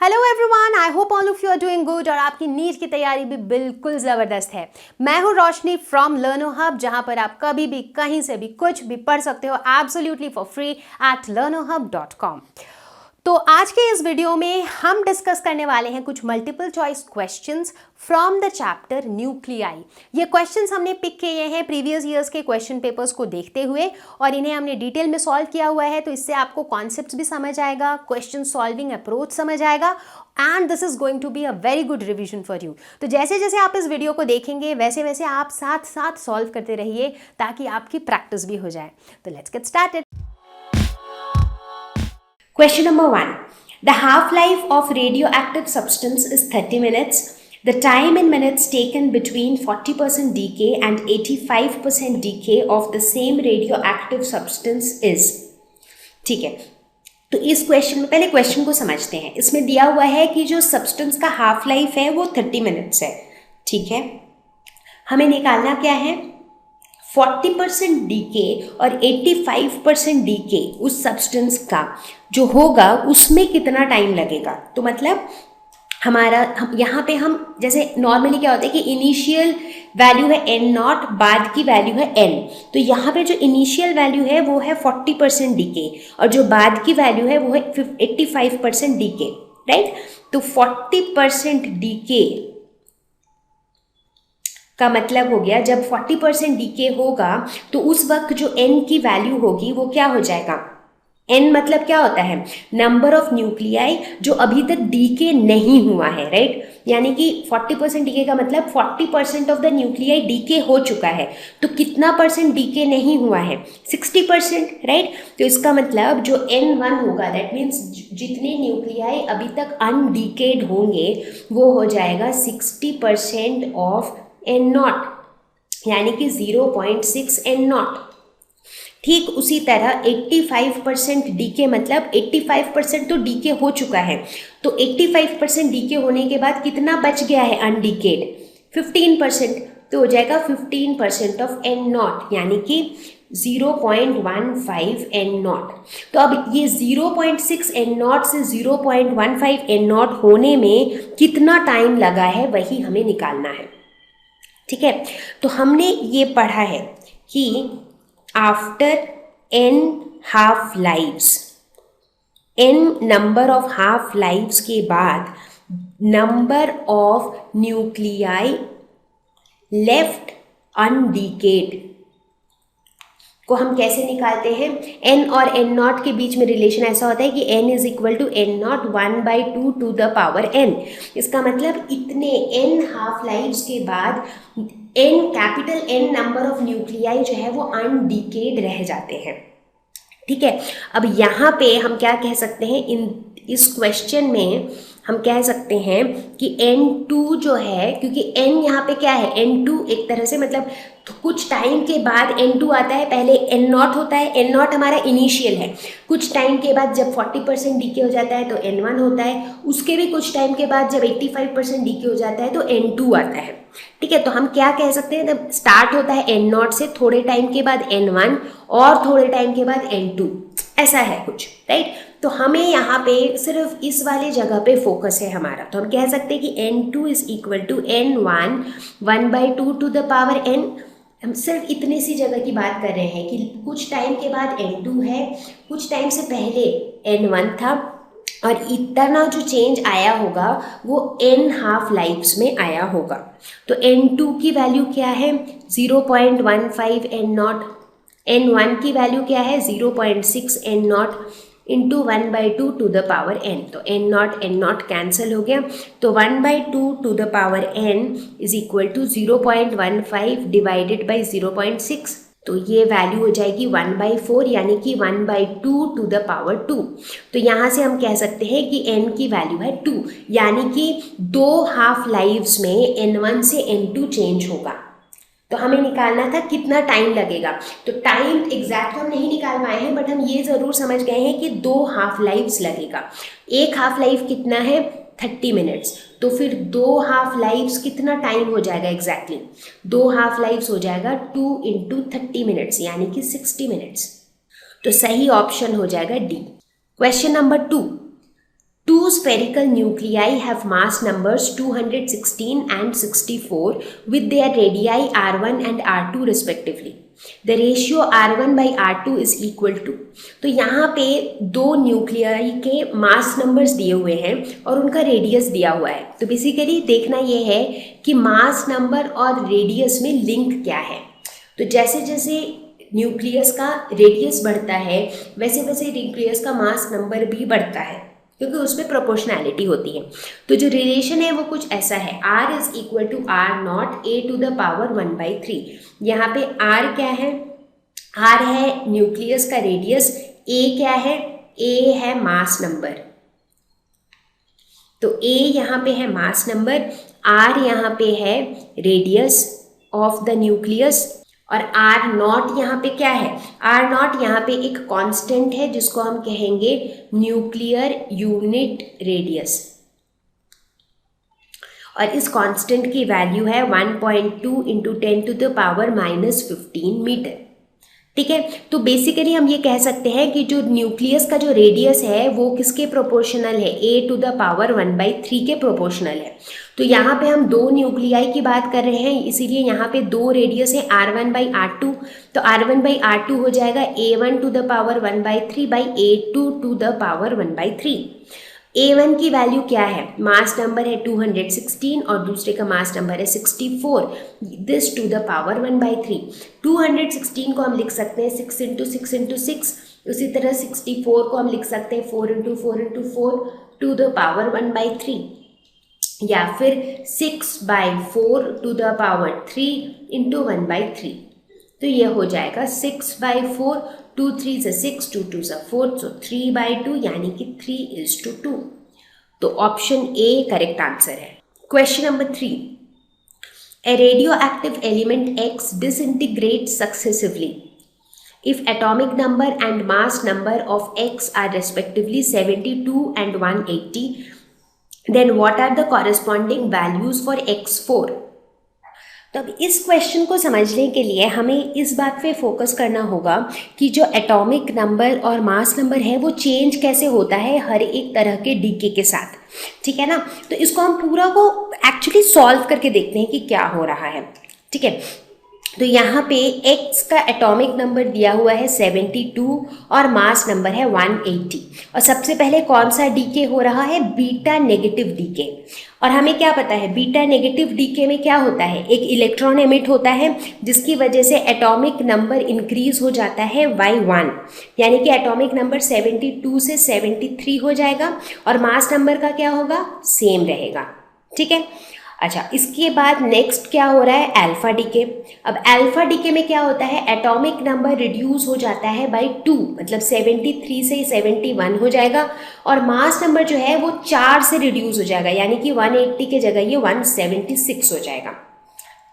Hello everyone, I hope all of you are doing good और आपकी NEET की तैयारी भी बिल्कुल ज़बरदस्त है। मैं हूं रोशनी फ्रॉम लर्नो हब, जहां पर आप कभी भी कहीं से भी कुछ भी पढ़ सकते हो absolutely for free at learnohub.com। तो आज के इस वीडियो में हम डिस्कस करने वाले हैं कुछ multiple choice questions from the chapter nuclei. ये क्वेश्चंस हमने पिक किए हैं प्रीवियस ईयर्स के क्वेश्चन पेपर्स को देखते हुए और इन्हें हमने डिटेल में सॉल्व किया हुआ है, तो इससे आपको कॉन्सेप्ट्स भी समझ आएगा, क्वेश्चन सॉल्विंग अप्रोच समझ आएगा and this is going to be a very good revision for you. तो जैसे जैसे आप इस वीडियो को देखेंगे वैसे वैसे आप साथ साथ सॉल्व करते रहिए ताकि आपकी प्रैक्टिस भी हो जाए। तो let's get started. Question number 1. The half-life of radioactive substance is 30 minutes. The time in minutes taken between 40% decay and 85% decay of the same radioactive substance is. ठीक है, तो इस क्वेश्चन में पहले क्वेश्चन को समझते हैं। इसमें दिया हुआ है कि जो सब्सटेंस का हाफ लाइफ है वो 30 मिनट्स है। ठीक है, हमें निकालना क्या है, 40% डीके और 85% डीके उस सब्सटेंस का जो होगा उसमें कितना टाइम लगेगा। तो मतलब हमारा यहाँ पे हम जैसे नॉर्मली क्या होता है कि इनिशियल वैल्यू है n नॉट, बाद की वैल्यू है n। तो यहाँ पे जो इनिशियल वैल्यू है वो है 40% डीके और जो बाद की वैल्यू है वो है 85% डीके, राइट। तो 40% डीके का मतलब हो गया जब 40% डीके होगा तो उस वक्त जो n की वैल्यू होगी वो क्या हो जाएगा। n मतलब क्या होता है, नंबर ऑफ न्यूक्लियाई जो अभी तक डीके नहीं हुआ है, राइट। यानी कि 40% डीके का मतलब 40% ऑफ द न्यूक्लियाई डीके हो चुका है। तो कितना परसेंट डीके नहीं हुआ है, 60%, राइट। तो इसका मतलब जो n1 होगा दैट मीन्स जितने न्यूक्लियाई अभी तक अनडीकेड होंगे वो हो जाएगा 60% ऑफ एन नॉट, यानी कि 0.6 एन नॉट। ठीक उसी तरह 85% डीके मतलब 85% तो डीके हो चुका है। तो 85% डीके होने के बाद कितना बच गया है अनडीकेड, 15%। तो हो जाएगा 15% ऑफ एन नॉट, यानी कि 0.15 एन नॉट। तो अब ये 0.6 एन नॉट से 0.15 एन नॉट होने में कितना टाइम लगा है वही हमें निकालना है। ठीक है, तो हमने ये पढ़ा है कि after n half lives, n number of half lives के बाद number of nuclei left undecayed को हम कैसे निकालते हैं। n और n नॉट के बीच में रिलेशन ऐसा होता है कि n is equal to n nought 1/2 to the power n। इसका मतलब इतने n हाफ लाइव्स के बाद n capital N number of nuclei जो है वो अनडीकेड रह जाते हैं। ठीक है, अब यहाँ पे हम क्या कह सकते हैं, इस क्वेश्चन में हम कह सकते हैं कि N2 जो है, क्योंकि N यहाँ पे क्या है, N2 एक तरह से मतलब तो कुछ टाइम के बाद N2 आता है, पहले N नॉट होता है। N नॉट हमारा इनिशियल है, कुछ टाइम के बाद जब 40% डीके हो जाता है तो N1 होता है, उसके भी कुछ टाइम के बाद जब 85% डीके हो जाता है तो N2 आता है। ठीक है, तो हम क्या कह सकते हैं, जब स्टार्ट होता है N नॉट से, थोड़े टाइम के बाद N1 और थोड़े टाइम के बाद N2, ऐसा है कुछ, राइट। तो हमें यहाँ पे सिर्फ इस वाले जगह पे फोकस है हमारा। तो हम कह सकते हैं कि N2 is equal to N1 1/2 to the power N। हम सिर्फ इतनी सी जगह की बात कर रहे हैं कि कुछ टाइम के बाद N2 है, कुछ टाइम से पहले N1 था और इतना जो चेंज आया होगा वो n हाफ लाइव्स में आया होगा। तो N2 की वैल्यू क्या है, 0.15 n नॉट, N1 की वैल्यू क्या है, 0.6 n nought into 1/2 to the power n। तो n नॉट कैंसिल हो गया, तो 1/2 to the power n is equal to 0.15 divided by 0.6। तो ये वैल्यू हो जाएगी 1/4, यानी कि 1/2 टू द पावर 2। तो यहाँ से हम कह सकते हैं कि n की वैल्यू है 2, यानी कि 2 हाफ लाइव्स में N1 से N2 चेंज होगा। तो हमें निकालना था कितना टाइम लगेगा। तो टाइम एग्जैक्ट हम नहीं निकाल पाए हैं, बट हम ये ज़रूर समझ गए हैं कि 2 हाफ लाइव्स लगेगा। एक हाफ लाइफ कितना है, 30 मिनट्स। तो फिर 2 हाफ लाइव्स कितना टाइम हो जाएगा एग्जैक्टली, 2 हाफ लाइव्स हो जाएगा 2 × 30 मिनट्स, यानी कि 60 मिनट्स। तो सही ऑप्शन हो जाएगा D. Question number 2, Two spherical nuclei have mass numbers 216 and 64 with their radii r1 and r2 respectively. The ratio r1 by r2 is equal to. तो यहाँ पे दो न्यूक्लियाई के मास नंबर्स दिए हुए हैं और उनका रेडियस दिया हुआ है. तो बेसिकली देखना ये है कि मास नंबर और रेडियस में लिंक क्या है. तो जैसे जैसे न्यूक्लियस का रेडियस बढ़ता है वैसे वैसे न्यूक्लियस का मास नंबर भी बढ़ता है, क्योंकि उसमें प्रोपोर्शनैलिटी होती है. तो जो रिलेशन है वो कुछ ऐसा है, r is equal to R nought A to the power 1/3. यहाँ पे r क्या है, r है न्यूक्लियस का रेडियस, a क्या है, a है मास नंबर. तो a यहाँ पे है मास नंबर, r यहाँ पे है रेडियस ऑफ द न्यूक्लियस और आर नॉट यहाँ पे क्या है, आर नॉट यहाँ पे एक कांस्टेंट है जिसको हम कहेंगे न्यूक्लियर यूनिट रेडियस, और इस कांस्टेंट की वैल्यू है 1.2 into 10 to the power -15 metre. ठीक है. तो बेसिकली हम ये कह सकते हैं कि जो न्यूक्लियस का जो रेडियस है वो किसके प्रोपोर्शनल है, a टू द पावर 1/3 के प्रोपोर्शनल है. तो यहाँ पे हम दो न्यूक्लियाई की बात कर रहे हैं, इसीलिए यहाँ पे दो रेडियस है r1/r2. तो r1/r2 हो जाएगा a1 to the power 1/3 by a2 to the power 1/3. a1 की वैल्यू क्या है, मास नंबर है 216 और दूसरे का मास नंबर है 64, दिस टू द पावर 1/3. 216 को हम लिख सकते हैं 6 इंटू 6 इंटू 6. उसी तरह 64 को हम लिख सकते हैं 4 into 4 into 4 to the power 1/3, या फिर 6/4 टू द पावर 3 इंटू 1/3. तो ये हो जाएगा 6/4, 2 3 से 6, 2 2 से 4, सो 3/2 यानी कि 3:2. तो ऑप्शन ए करेक्ट आंसर है. Question number 3. A radioactive element X disintegrates successively if atomic number and mass number of X are respectively 72 and 180, then what are the corresponding values for X4? तो अब इस question को समझने के लिए हमें इस बात पे फोकस करना होगा कि जो एटॉमिक नंबर और मास नंबर है वो चेंज कैसे होता है हर एक तरह के डीके के साथ. ठीक है ना. तो इसको हम पूरा को एक्चुअली सॉल्व करके देखते हैं कि क्या हो रहा है. ठीक है. तो यहाँ पे x का एटॉमिक नंबर दिया हुआ है 72 और मास नंबर है 180. और सबसे पहले कौन सा डीके हो रहा है, बीटा नेगेटिव डीके. और हमें क्या पता है बीटा नेगेटिव डीके में क्या होता है, एक इलेक्ट्रॉन एमिट होता है जिसकी वजह से एटॉमिक नंबर इंक्रीज हो जाता है बाई 1, यानी कि एटॉमिक नंबर 72 से 73 हो जाएगा और मास नंबर का क्या होगा, सेम रहेगा. ठीक है. अच्छा, इसके बाद नेक्स्ट क्या हो रहा है, अल्फा डीके. अब अल्फा डीके में क्या होता है, एटॉमिक नंबर रिड्यूस हो जाता है बाई 2, मतलब 73 से 71 हो जाएगा और मास नंबर जो है वो 4 से रिड्यूस हो जाएगा, यानी कि 180 के जगह ये 176 हो जाएगा.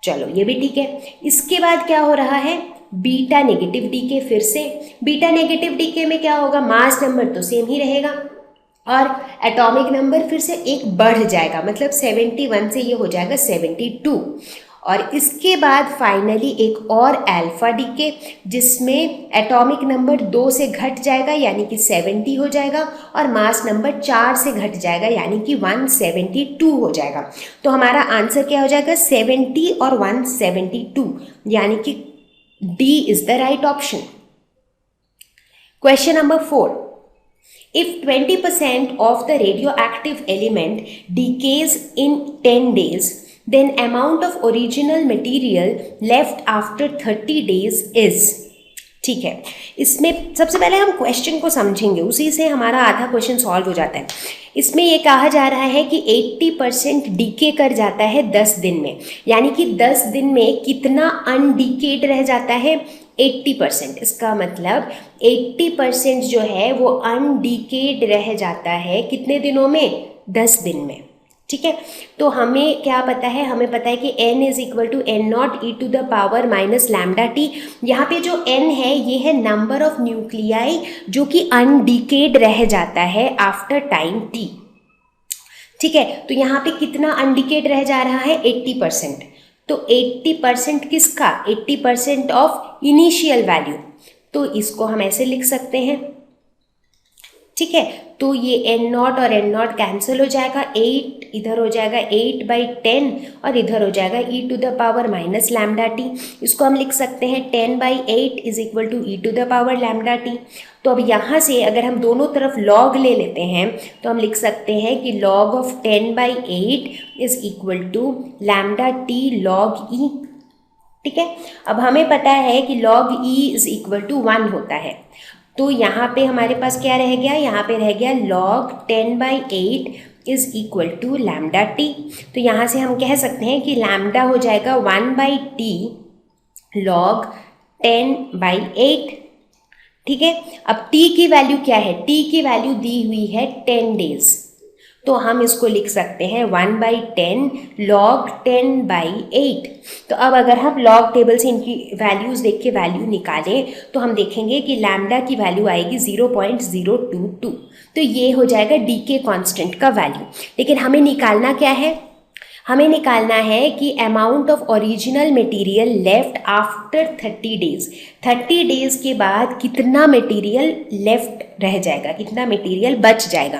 चलो ये भी ठीक है. इसके बाद क्या हो रहा है, बीटा नेगेटिव डीके. फिर से बीटा नेगेटिव डीके में क्या होगा, मास नंबर तो सेम ही रहेगा और एटॉमिक नंबर फिर से एक बढ़ जाएगा, मतलब 71 से ये हो जाएगा 72. और इसके बाद फाइनली एक और अल्फा डीके जिसमें एटॉमिक नंबर 2 से घट जाएगा यानी कि 70 हो जाएगा और मास नंबर 4 से घट जाएगा यानी कि 172 हो जाएगा. तो हमारा आंसर क्या हो जाएगा, 70 और 172, यानी कि D is the right option. Question number 4. If 20% of the radioactive element decays in 10 days, then amount of original material left after 30 days is. ठीक है. इसमें सबसे पहले हम क्वेश्चन को समझेंगे, उसी से हमारा आधा क्वेश्चन सॉल्व हो जाता है. इसमें ये कहा जा रहा है कि 80% डीके कर जाता है 10 दिन में, यानी कि 10 दिन में कितना अनडीकेड रह जाता है, 80%. इसका मतलब 80% जो है वो अनडीकेड रह जाता है कितने दिनों में, 10 दिन में. ठीक है. तो हमें क्या पता है, हमें पता है कि n is equal to n0 e to the power minus lambda T. यहाँ पे जो n है ये है नंबर ऑफ न्यूक्लियाई जो कि अनडीकेड रह जाता है आफ्टर टाइम t. ठीक है. तो यहाँ पे कितना अनडीकेड रह जा रहा है, 80%. तो 80% किसका, 80% ऑफ इनिशियल वैल्यू. तो इसको हम ऐसे लिख सकते हैं ठीक है। तो ये एन नॉट और एन नॉट कैंसिल हो जाएगा, 8 इधर हो जाएगा 8/10 और इधर हो जाएगा e⁻ लैम्डा टी। इसको हम लिख सकते हैं 10/8 is equal to e⁻ lambda T. तो अब यहाँ से अगर हम दोनों तरफ लॉग ले लेते हैं तो हम लिख सकते हैं कि log of 10/8 is equal to lambda T log e। ठीक है। अब हमें पता है कि log e is equal to 1 होता है, तो यहाँ पे हमारे पास क्या रह गया, यहाँ पे रह गया log 10/8 is equal to lambda T. तो यहाँ से हम कह सकते हैं कि लैम्डा हो जाएगा 1/t log 10/8। ठीक है। अब t की वैल्यू क्या है, t की वैल्यू दी हुई है 10 डेज, तो हम इसको लिख सकते हैं 1/10 log 10/8। तो अब अगर हम लॉग टेबल से इनकी वैल्यूज़ देख के वैल्यू निकालें तो हम देखेंगे कि लैम्डा की वैल्यू आएगी 0.022। तो ये हो जाएगा डी के कॉन्स्टेंट का वैल्यू। लेकिन हमें निकालना क्या है, हमें निकालना है कि amount of original material left after 30 days. 30 days के बाद कितना मटेरियल लेफ्ट रह जाएगा, कितना मटेरियल बच जाएगा।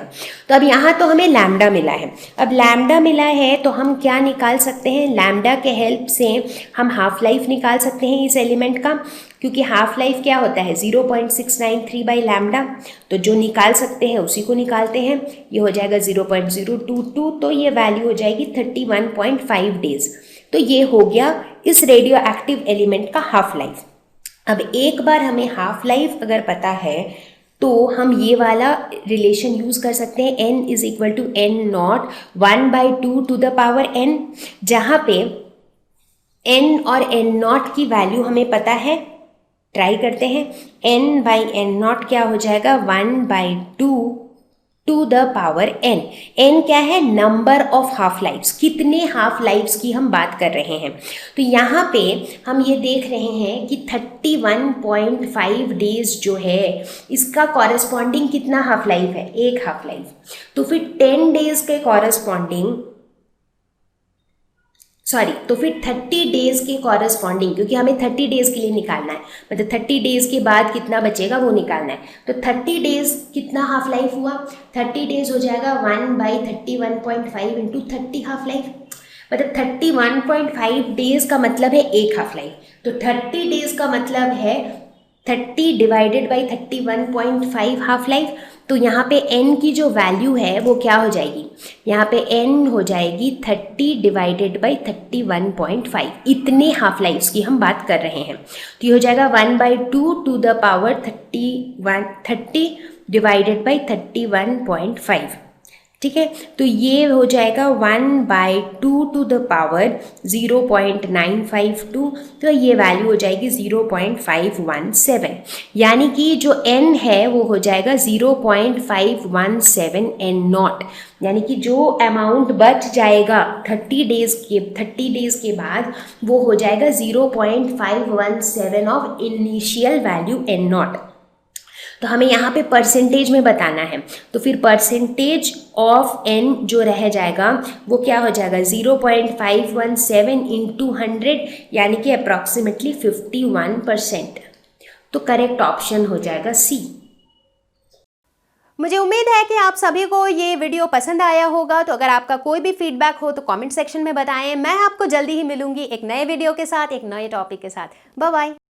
तो अब यहाँ तो हमें लैम्डा मिला है, अब लैम्डा मिला है तो हम क्या निकाल सकते हैं, लैम्डा के हेल्प से हम हाफ लाइफ निकाल सकते हैं इस एलिमेंट का, क्योंकि हाफ लाइफ क्या होता है 0.693/लैम्डा। तो जो निकाल सकते हैं उसी को निकालते हैं, ये हो जाएगा 0.022, तो ये वैल्यू हो जाएगी 31.5 डेज। तो ये हो गया इस रेडियो एक्टिव एलिमेंट का हाफ लाइफ। अब एक बार हमें हाफ लाइफ अगर पता है तो हम ये वाला रिलेशन यूज़ कर सकते हैं, n is equal to n nought 1/2 to the power n, जहाँ पे n और n नॉट की वैल्यू हमें पता है। ट्राई करते हैं, n/n नॉट क्या हो जाएगा 1/2 to the power n। n क्या है, नंबर ऑफ हाफ लाइफ्स, कितने हाफ लाइफ्स की हम बात कर रहे हैं। तो यहाँ पे हम ये देख रहे हैं कि 31.5 डेज जो है इसका कॉरेस्पॉन्डिंग कितना हाफ लाइफ है, एक हाफ लाइफ। तो फिर 10 डेज के कॉरेस्पॉन्डिंग तो फिर 30 डेज के कॉरेस्पॉन्डिंग, क्योंकि हमें 30 डेज के लिए निकालना है, मतलब 30 डेज के बाद कितना बचेगा वो निकालना है। तो 30 डेज कितना हाफ लाइफ हुआ, 30 डेज हो जाएगा 1/31.5 इंटू 30 हाफ लाइफ, मतलब 31.5 डेज का मतलब है एक हाफ लाइफ। तो 30 डेज का मतलब है 30 डिवाइडेड बाई 31.5 हाफ लाइफ। तो यहाँ पे n की जो वैल्यू है वो क्या हो जाएगी, यहाँ पे n हो जाएगी 30 डिवाइडेड बाई 31.5। इतने हाफ लाइफ्स की हम बात कर रहे हैं। तो ये हो जाएगा 1/2 to the power 30 divided by 31.5। ठीक है। तो ये हो जाएगा 1/2 टू द पावर 0.952, तो ये वैल्यू हो जाएगी 0.517, यानी कि जो n है वो हो जाएगा 0.517 n नॉट, यानी कि जो अमाउंट बच जाएगा 30 डेज के बाद वो हो जाएगा 0.517 of initial value n not. तो हमें यहाँ पे परसेंटेज में बताना है, तो फिर परसेंटेज ऑफ n जो रह जाएगा वो क्या हो जाएगा 0.517 इंटू 100, यानी कि अप्रॉक्सीमेटली 51%। तो करेक्ट ऑप्शन हो जाएगा सी। मुझे उम्मीद है कि आप सभी को ये वीडियो पसंद आया होगा। तो अगर आपका कोई भी फीडबैक हो तो कमेंट सेक्शन में बताएं। मैं आपको जल्दी ही मिलूंगी एक नए वीडियो के साथ, एक नए टॉपिक के साथ। Bye bye.